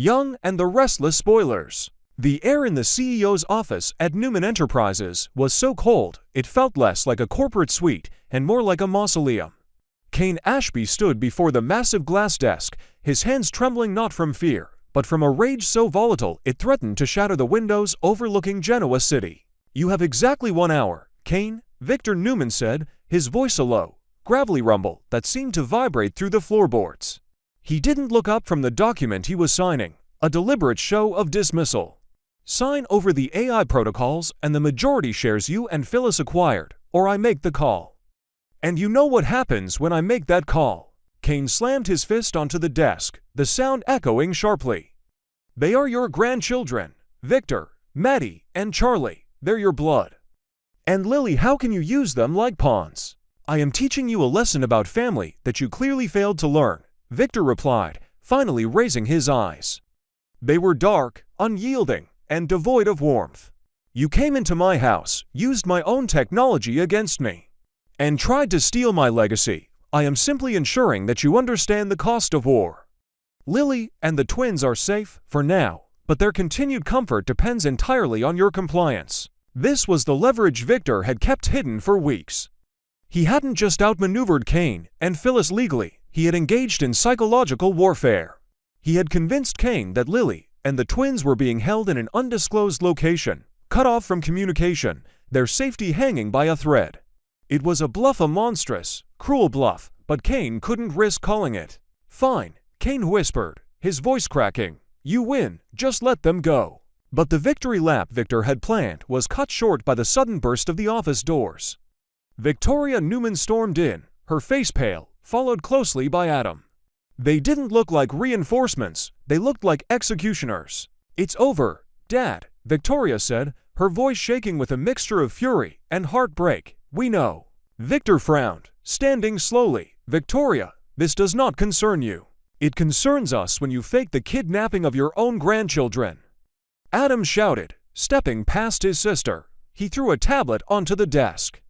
Young and the Restless spoilers. The air in the CEO's office at Newman Enterprises was so cold it felt less like a corporate suite and more like a mausoleum. Kane Ashby stood before the massive glass desk, his hands trembling not from fear, but from a rage so volatile it threatened to shatter the windows overlooking Genoa City. "You have exactly 1 hour, Kane," Victor Newman said, his voice a low, gravelly rumble that seemed to vibrate through the floorboards. He didn't look up from the document he was signing, a deliberate show of dismissal. "Sign over the AI protocols and the majority shares you and Phyllis acquired, or I make the call. And you know what happens when I make that call." Kane slammed his fist onto the desk, the sound echoing sharply. "They are your grandchildren, Victor, Maddie, and Charlie. They're your blood. And Lily, how can you use them like pawns? I am teaching you a lesson about family that you clearly failed to learn," Victor replied, finally raising his eyes. They were dark, unyielding, and devoid of warmth. "You came into my house, used my own technology against me, and tried to steal my legacy. I am simply ensuring that you understand the cost of war. Lily and the twins are safe, for now, but their continued comfort depends entirely on your compliance." This was the leverage Victor had kept hidden for weeks. He hadn't just outmaneuvered Kane and Phyllis legally, he had engaged in psychological warfare. He had convinced Kane that Lily and the twins were being held in an undisclosed location, cut off from communication, their safety hanging by a thread. It was a bluff, a monstrous, cruel bluff, but Kane couldn't risk calling it. "Fine," Kane whispered, his voice cracking. "You win, just let them go." But the victory lap Victor had planned was cut short by the sudden burst of the office doors. Victoria Newman stormed in, her face pale, followed closely by Adam. They didn't look like reinforcements, they looked like executioners. "It's over, Dad," Victoria said, her voice shaking with a mixture of fury and heartbreak. "We know." Victor frowned, standing slowly. "Victoria, this does not concern you. It concerns us when you fake the kidnapping of your own grandchildren." Adam shouted, stepping past his sister. He threw a tablet onto the desk.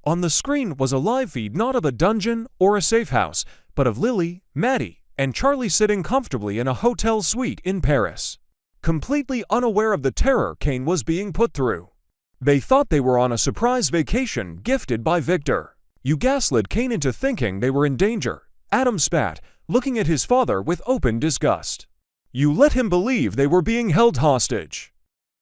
On the screen was a live feed not of a dungeon or a safe house, but of Lily, Maddie, and Charlie sitting comfortably in a hotel suite in Paris, completely unaware of the terror Kane was being put through. They thought they were on a surprise vacation gifted by Victor. "You gaslit Kane into thinking they were in danger," Adam spat, looking at his father with open disgust. "You let him believe they were being held hostage.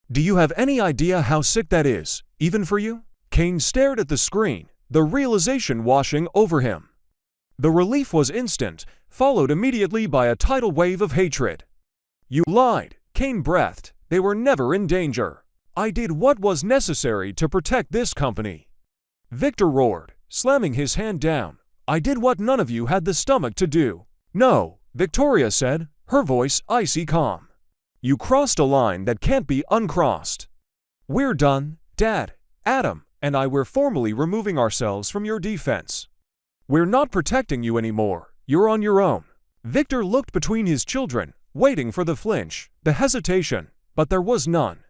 Do you have any idea how sick that is, even for you?" Kane stared at the screen, the realization washing over him. The relief was instant, followed immediately by a tidal wave of hatred. "You lied," Kane breathed. "They were never in danger. I did what was necessary to protect this company." Victor roared, slamming his hand down. "I did what none of you had the stomach to do." "No," Victoria said, her voice icy calm. "You crossed a line that can't be uncrossed. We're done, Dad. Adam and I were formally removing ourselves from your defense. We're not protecting you anymore. You're on your own." Victor looked between his children, waiting for the flinch, the hesitation, but there was none.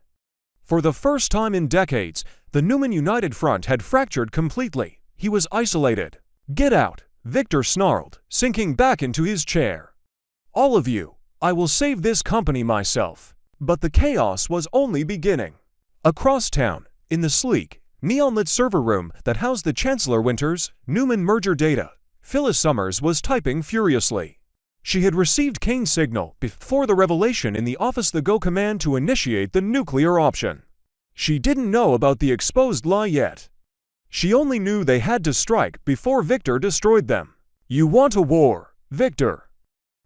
For the first time in decades, the Newman United Front had fractured completely. He was isolated. "Get out," Victor snarled, sinking back into his chair. "All of you. I will save this company myself." But the chaos was only beginning. Across town, in the sleek, neon-lit server room that housed the Chancellor Winters' Newman merger data, Phyllis Summers was typing furiously. She had received Kane's signal before the revelation in the Office the Go command to initiate the nuclear option. She didn't know about the exposed lie yet. She only knew they had to strike before Victor destroyed them. "You want a war, Victor,"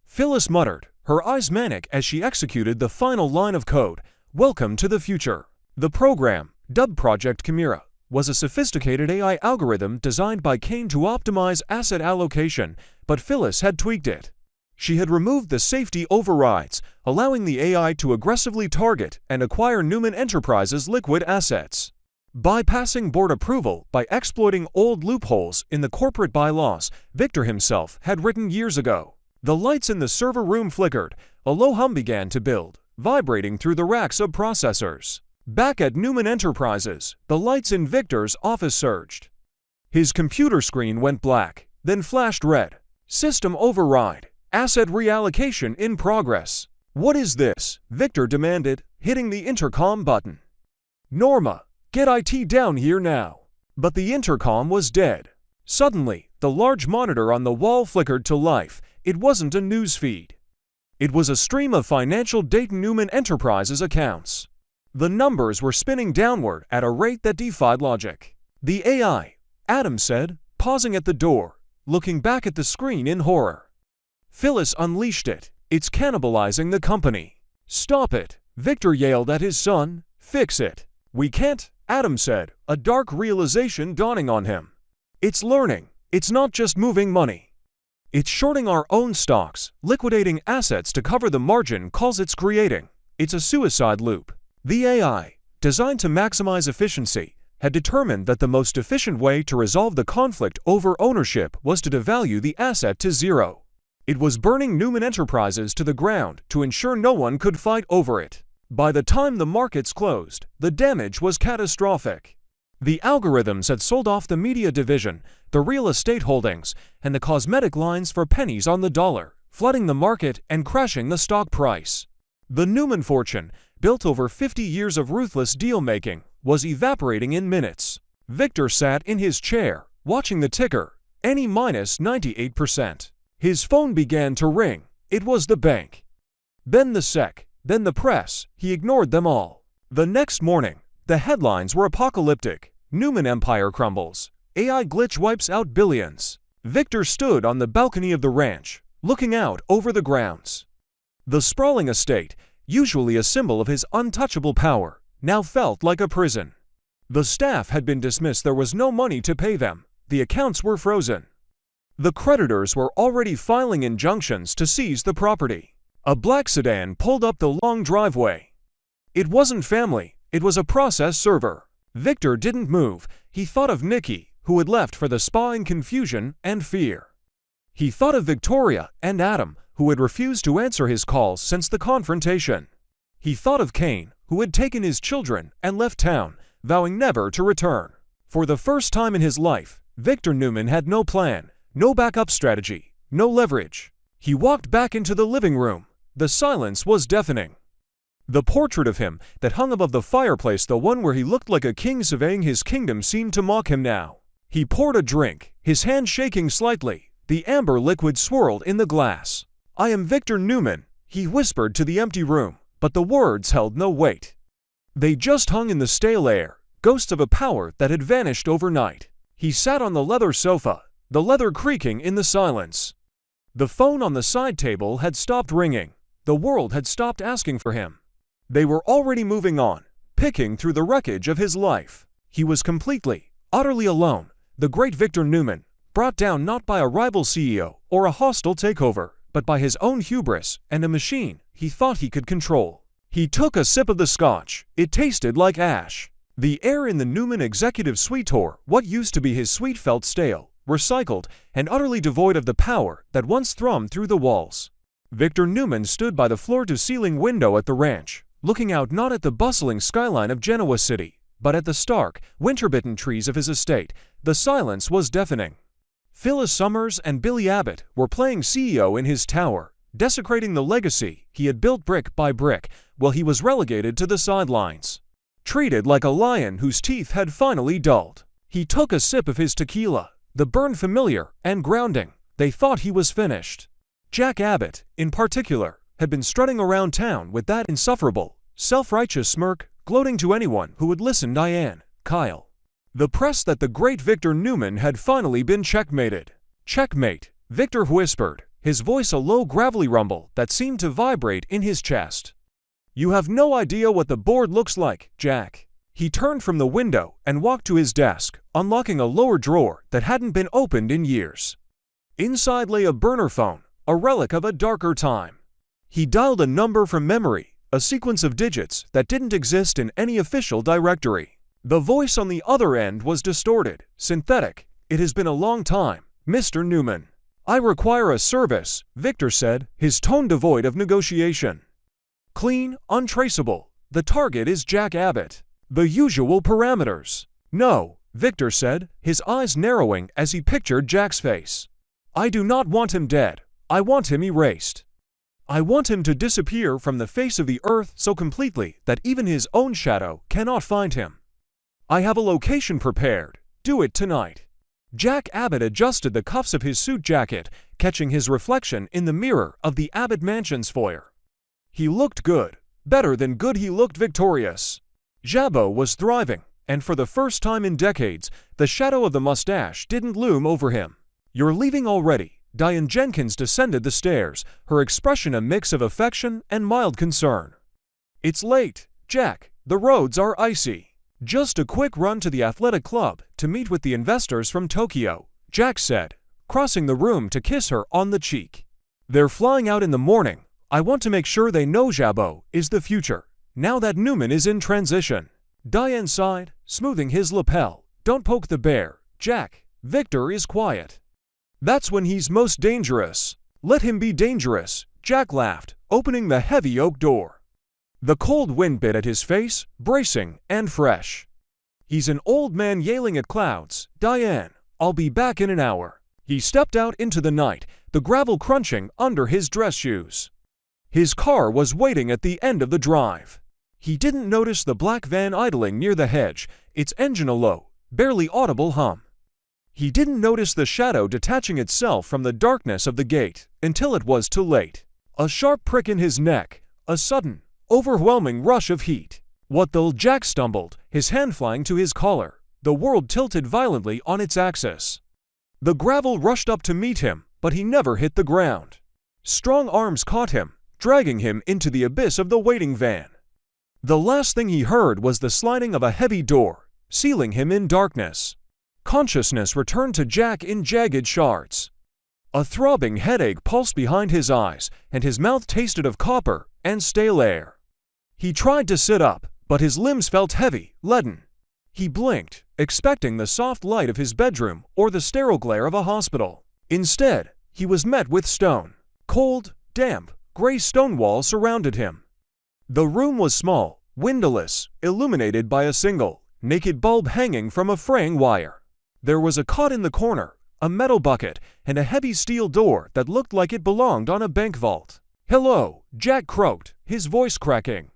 Phyllis muttered, her eyes manic as she executed the final line of code. "Welcome to the future." The program, dubbed Project Chimera, was a sophisticated AI algorithm designed by Kane to optimize asset allocation, but Phyllis had tweaked it. She had removed the safety overrides, allowing the AI to aggressively target and acquire Newman Enterprises' liquid assets. Bypassing board approval by exploiting old loopholes in the corporate bylaws Victor himself had written years ago. The lights in the server room flickered, a low hum began to build, vibrating through the racks of processors. Back at Newman Enterprises, the lights in Victor's office surged. His computer screen went black, then flashed red. "System override. Asset reallocation in progress." "What is this?" Victor demanded, hitting the intercom button. "Norma, get IT down here now." But the intercom was dead. Suddenly, the large monitor on the wall flickered to life. It wasn't a news feed. It was a stream of financial Dayton Newman Enterprises accounts. The numbers were spinning downward at a rate that defied logic. "The AI," Adam said, pausing at the door, looking back at the screen in horror. "Phyllis unleashed it. It's cannibalizing the company." "Stop it," Victor yelled at his son. "Fix it." "We can't," Adam said, a dark realization dawning on him. "It's learning. It's not just moving money. It's shorting our own stocks, liquidating assets to cover the margin calls it's creating. It's a suicide loop." The AI, designed to maximize efficiency, had determined that the most efficient way to resolve the conflict over ownership was to devalue the asset to zero. It was burning Newman Enterprises to the ground to ensure no one could fight over it. By the time the markets closed, the damage was catastrophic. The algorithms had sold off the media division, the real estate holdings, and the cosmetic lines for pennies on the dollar, flooding the market and crashing the stock price. The Newman fortune, built over 50 years of ruthless deal-making, was evaporating in minutes. Victor sat in his chair, watching the ticker, NE minus 98%. His phone began to ring. It was the bank. Then the SEC, then the press. He ignored them all. The next morning, the headlines were apocalyptic. Newman empire crumbles. AI glitch wipes out billions. Victor stood on the balcony of the ranch, looking out over the grounds. The sprawling estate, usually a symbol of his untouchable power, now felt like a prison. The staff had been dismissed. There was no money to pay them. The accounts were frozen. The creditors were already filing injunctions to seize the property. A black sedan pulled up the long driveway. It wasn't family, it was a process server. Victor didn't move. He thought of Nikki, who had left for the spa in confusion and fear. He thought of Victoria and Adam, who had refused to answer his calls since the confrontation. He thought of Kane, who had taken his children and left town, vowing never to return. For the first time in his life, Victor Newman had no plan, no backup strategy, no leverage. He walked back into the living room. The silence was deafening. The portrait of him that hung above the fireplace, the one where he looked like a king surveying his kingdom, seemed to mock him now. He poured a drink, his hand shaking slightly. The amber liquid swirled in the glass. "I am Victor Newman," he whispered to the empty room, but the words held no weight. They just hung in the stale air, ghosts of a power that had vanished overnight. He sat on the leather sofa, the leather creaking in the silence. The phone on the side table had stopped ringing. The world had stopped asking for him. They were already moving on, picking through the wreckage of his life. He was completely, utterly alone. The great Victor Newman, brought down not by a rival CEO or a hostile takeover, but by his own hubris and a machine he thought he could control. He took a sip of the scotch. It tasted like ash. The air in the Newman executive suite, or what used to be his suite, felt stale, recycled, and utterly devoid of the power that once thrummed through the walls. Victor Newman stood by the floor-to-ceiling window at the ranch, looking out not at the bustling skyline of Genoa City, but at the stark, winter-bitten trees of his estate. The silence was deafening. Phyllis Summers and Billy Abbott were playing CEO in his tower, desecrating the legacy he had built brick by brick, while he was relegated to the sidelines. Treated like a lion whose teeth had finally dulled. He took a sip of his tequila, the burn familiar and grounding. They thought he was finished. Jack Abbott, in particular, had been strutting around town with that insufferable, self-righteous smirk, gloating to anyone who would listen. Diane, Kyle. The press that the great Victor Newman had finally been checkmated. "Checkmate," Victor whispered, his voice a low gravelly rumble that seemed to vibrate in his chest. "You have no idea what the board looks like, Jack." He turned from the window and walked to his desk, unlocking a lower drawer that hadn't been opened in years. Inside lay a burner phone, a relic of a darker time. He dialed a number from memory, a sequence of digits that didn't exist in any official directory. The voice on the other end was distorted, synthetic. "It has been a long time, Mr. Newman." "I require a service," Victor said, his tone devoid of negotiation. "Clean, untraceable. The target is Jack Abbott." "The usual parameters." "No," Victor said, his eyes narrowing as he pictured Jack's face. "I do not want him dead. I want him erased." I want him to disappear from the face of the earth so completely that even his own shadow cannot find him. I have a location prepared. Do it tonight." Jack Abbott adjusted the cuffs of his suit jacket, catching his reflection in the mirror of the Abbott Mansion's foyer. He looked good. Better than good, he looked victorious. Jabot was thriving, and for the first time in decades, the shadow of the mustache didn't loom over him. "You're leaving already." Diane Jenkins descended the stairs, her expression a mix of affection and mild concern. "It's late, Jack. The roads are icy." "Just a quick run to the athletic club to meet with the investors from Tokyo," Jack said, crossing the room to kiss her on the cheek. "They're flying out in the morning. I want to make sure they know Jabot is the future, now that Newman is in transition." Diane sighed, smoothing his lapel. "Don't poke the bear, Jack. Victor is quiet. That's when he's most dangerous. Let him be dangerous," Jack laughed, opening the heavy oak door. The cold wind bit at his face, bracing and fresh. "He's an old man yelling at clouds. Diane, I'll be back in an hour." He stepped out into the night, the gravel crunching under his dress shoes. His car was waiting at the end of the drive. He didn't notice the black van idling near the hedge, its engine a low, barely audible hum. He didn't notice the shadow detaching itself from the darkness of the gate until it was too late. A sharp prick in his neck, a sudden, overwhelming rush of heat. "What the?" Jack stumbled, his hand flying to his collar. The world tilted violently on its axis. The gravel rushed up to meet him, but he never hit the ground. Strong arms caught him, dragging him into the abyss of the waiting van. The last thing he heard was the sliding of a heavy door, sealing him in darkness. Consciousness returned to Jack in jagged shards. A throbbing headache pulsed behind his eyes, and his mouth tasted of copper and stale air. He tried to sit up, but his limbs felt heavy, leaden. He blinked, expecting the soft light of his bedroom or the sterile glare of a hospital. Instead, he was met with stone. Cold, damp, gray stone walls surrounded him. The room was small, windowless, illuminated by a single, naked bulb hanging from a fraying wire. There was a cot in the corner, a metal bucket, and a heavy steel door that looked like it belonged on a bank vault. "Hello," Jack croaked, his voice cracking.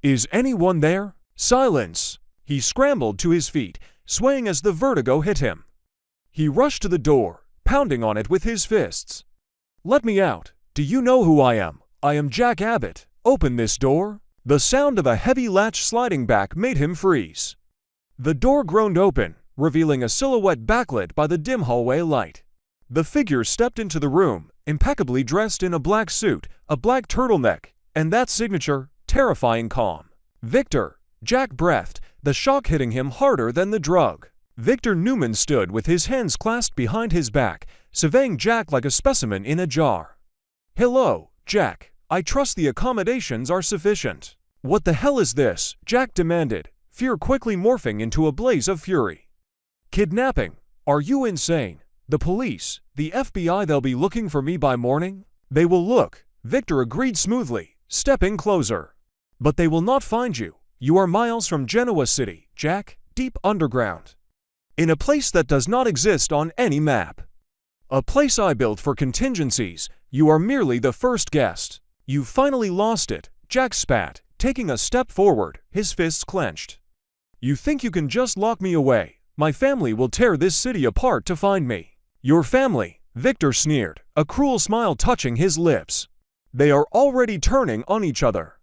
"Is anyone there?" Silence. He scrambled to his feet, swaying as the vertigo hit him. He rushed to the door, pounding on it with his fists. "Let me out. Do you know who I am? I am Jack Abbott. Open this door." The sound of a heavy latch sliding back made him freeze. The door groaned open, revealing a silhouette backlit by the dim hallway light. The figure stepped into the room, impeccably dressed in a black suit, a black turtleneck, and that signature, terrifying calm. "Victor," Jack breathed, the shock hitting him harder than the drug. Victor Newman stood with his hands clasped behind his back, surveying Jack like a specimen in a jar. "Hello, Jack. I trust the accommodations are sufficient." "What the hell is this?" Jack demanded, fear quickly morphing into a blaze of fury. "Kidnapping. Are you insane? The police, the FBI, they'll be looking for me by morning." "They will look," Victor agreed smoothly, stepping closer. "But they will not find you. You are miles from Genoa City, Jack, deep underground. In a place that does not exist on any map. A place I built for contingencies. You are merely the first guest. You've finally lost it," Jack spat, taking a step forward, his fists clenched. "You think you can just lock me away? My family will tear this city apart to find me." "Your family," Victor sneered, a cruel smile touching his lips. "They are already turning on each other."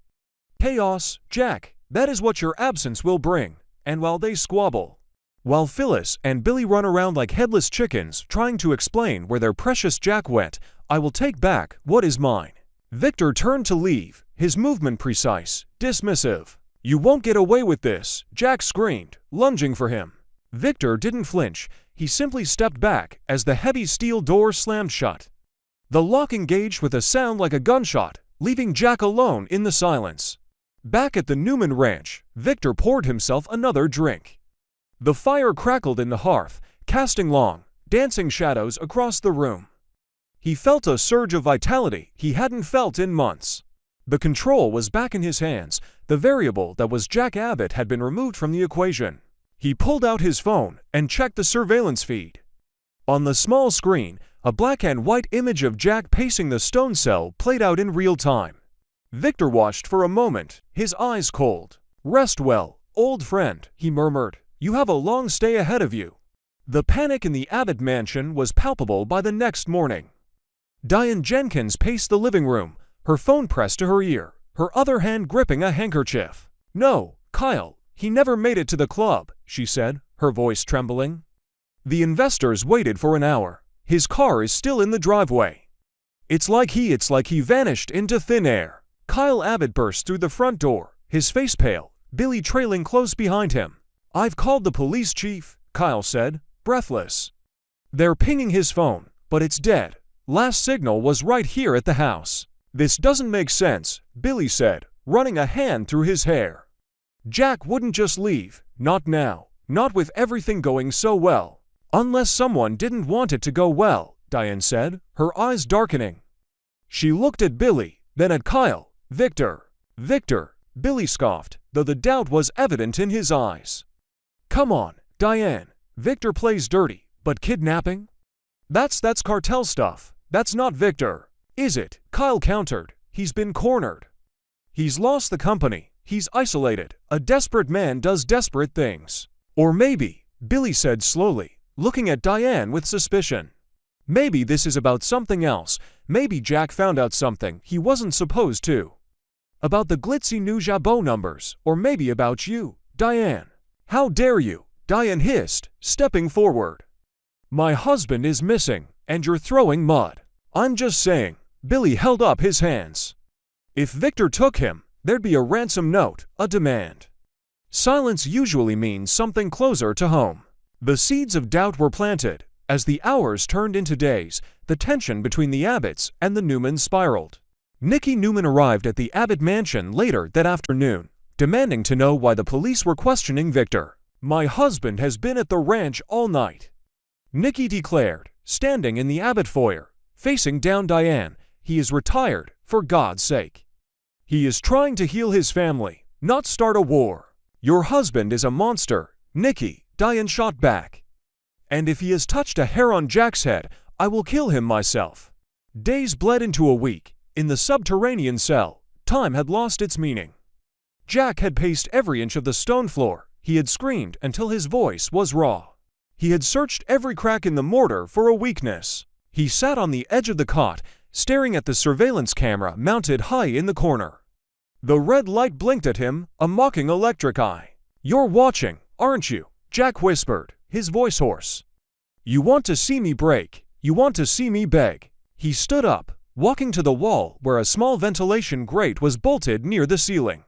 "Chaos, Jack, that is what your absence will bring, and while they squabble, while Phyllis and Billy run around like headless chickens trying to explain where their precious Jack went, I will take back what is mine." Victor turned to leave, his movement precise, dismissive. "You won't get away with this," Jack screamed, lunging for him. Victor didn't flinch, he simply stepped back as the heavy steel door slammed shut. The lock engaged with a sound like a gunshot, leaving Jack alone in the silence. Back at the Newman Ranch, Victor poured himself another drink. The fire crackled in the hearth, casting long, dancing shadows across the room. He felt a surge of vitality he hadn't felt in months. The control was back in his hands, the variable that was Jack Abbott had been removed from the equation. He pulled out his phone and checked the surveillance feed. On the small screen, A black and white image of Jack pacing the stone cell played out in real time. Victor watched for a moment, his eyes cold. "Rest well, old friend," he murmured. "You have a long stay ahead of you." The panic in the Abbott mansion was palpable by the next morning. Diane Jenkins paced the living room, her phone pressed to her ear, her other hand gripping a handkerchief. "No, Kyle, he never made it to the club," she said, her voice trembling. "The investors waited for an hour. His car is still in the driveway. It's like he vanished into thin air." Kyle Abbott burst through the front door, his face pale, Billy trailing close behind him. "I've called the police chief," Kyle said, breathless. "They're pinging his phone, but it's dead. Last signal was right here at the house." "This doesn't make sense," Billy said, running a hand through his hair. "Jack wouldn't just leave, not now, not with everything going so well." "Unless someone didn't want it to go well," Diane said, her eyes darkening. She looked at Billy, then at Kyle. "Victor." "Victor," Billy scoffed, though the doubt was evident in his eyes. "Come on, Diane. Victor plays dirty, but kidnapping? That's cartel stuff. That's not Victor." "Is it?" Kyle countered. "He's been cornered. He's lost the company. He's isolated. A desperate man does desperate things." "Or maybe," Billy said slowly, looking at Diane with suspicion, "maybe this is about something else. Maybe Jack found out something he wasn't supposed to. About the glitzy new Jabot numbers, or maybe about you, Diane." "How dare you?" Diane hissed, stepping forward. "My husband is missing, and you're throwing mud." "I'm just saying." Billy held up his hands. "If Victor took him, there'd be a ransom note, a demand." Silence usually means something closer to home. The seeds of doubt were planted. As the hours turned into days, the tension between the Abbotts and the Newmans spiraled. Nikki Newman arrived at the Abbott mansion later that afternoon, demanding to know why the police were questioning Victor. "My husband has been at the ranch all night," Nikki declared, standing in the Abbott foyer, facing down Diane. "He is retired, for God's sake. He is trying to heal his family, not start a war." "Your husband is a monster, Nikki," Diane shot back. "And if he has touched a hair on Jack's head, I will kill him myself." Days bled into a week. In the subterranean cell, time had lost its meaning. Jack had paced every inch of the stone floor. He had screamed until his voice was raw. He had searched every crack in the mortar for a weakness. He sat on the edge of the cot, staring at the surveillance camera mounted high in the corner. The red light blinked at him, a mocking electric eye. "You're watching, aren't you?" Jack whispered, his voice hoarse. "You want to see me break. You want to see me beg." He stood up, walking to the wall where a small ventilation grate was bolted near the ceiling.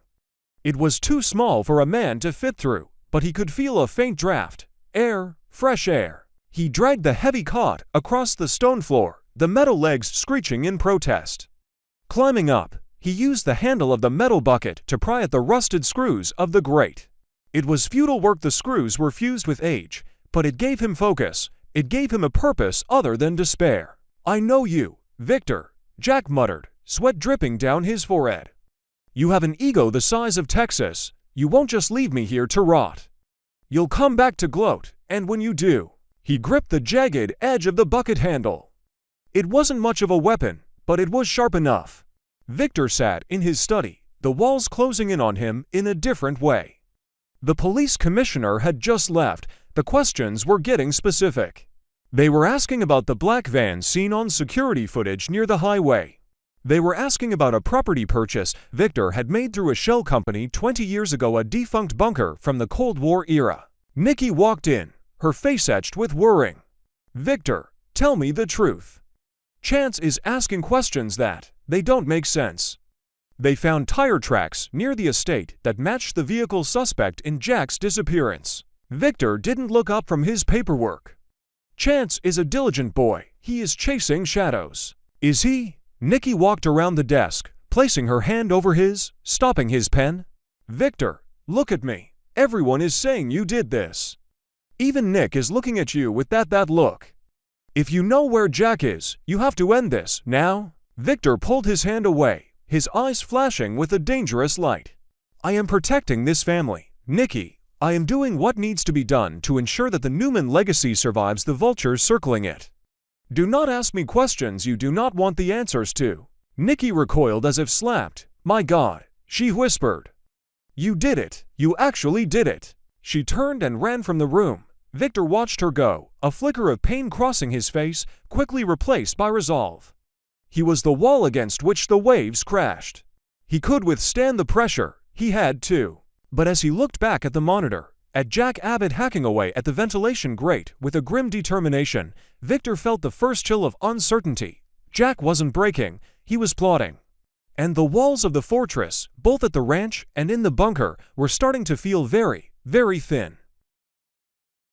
It was too small for a man to fit through, but he could feel a faint draft. Air, fresh air. He dragged the heavy cot across the stone floor, the metal legs screeching in protest. Climbing up, he used the handle of the metal bucket to pry at the rusted screws of the grate. It was futile work. The screws were fused with age, but it gave him focus. It gave him a purpose other than despair. "I know you, Victor," Jack muttered, sweat dripping down his forehead. "You have an ego the size of Texas. You won't just leave me here to rot. You'll come back to gloat, and when you do..." He gripped the jagged edge of the bucket handle. It wasn't much of a weapon, but it was sharp enough. Victor sat in his study, the walls closing in on him in a different way. The police commissioner had just left. The questions were getting specific. They were asking about the black van seen on security footage near the highway. They were asking about a property purchase Victor had made through a shell company 20 years ago, a defunct bunker from the Cold War era. Nikki walked in, her face etched with worrying. "Victor, tell me the truth. Chance is asking questions that they don't make sense." They found tire tracks near the estate that matched the vehicle suspect in Jack's disappearance. Victor didn't look up from his paperwork. "Chance is a diligent boy. He is chasing shadows." "Is he?" Nikki walked around the desk, placing her hand over his, stopping his pen. "Victor, look at me. Everyone is saying you did this. Even Nick is looking at you with that look. If you know where Jack is, you have to end this, now." Victor pulled his hand away, his eyes flashing with a dangerous light. "I am protecting this family, Nikki. I am doing what needs to be done to ensure that the Newman legacy survives the vultures circling it. Do not ask me questions you do not want the answers to. Nikki recoiled as if slapped. My God, she whispered. You did it. You actually did it. She turned and ran from the room. Victor watched her go, a flicker of pain crossing his face, quickly replaced by resolve. He was the wall against which the waves crashed. He could withstand the pressure, he had to. But as he looked back at the monitor, at Jack Abbott hacking away at the ventilation grate with a grim determination, Victor felt the first chill of uncertainty. Jack wasn't breaking, he was plotting. And the walls of the fortress, both at the ranch and in the bunker, were starting to feel very, very thin.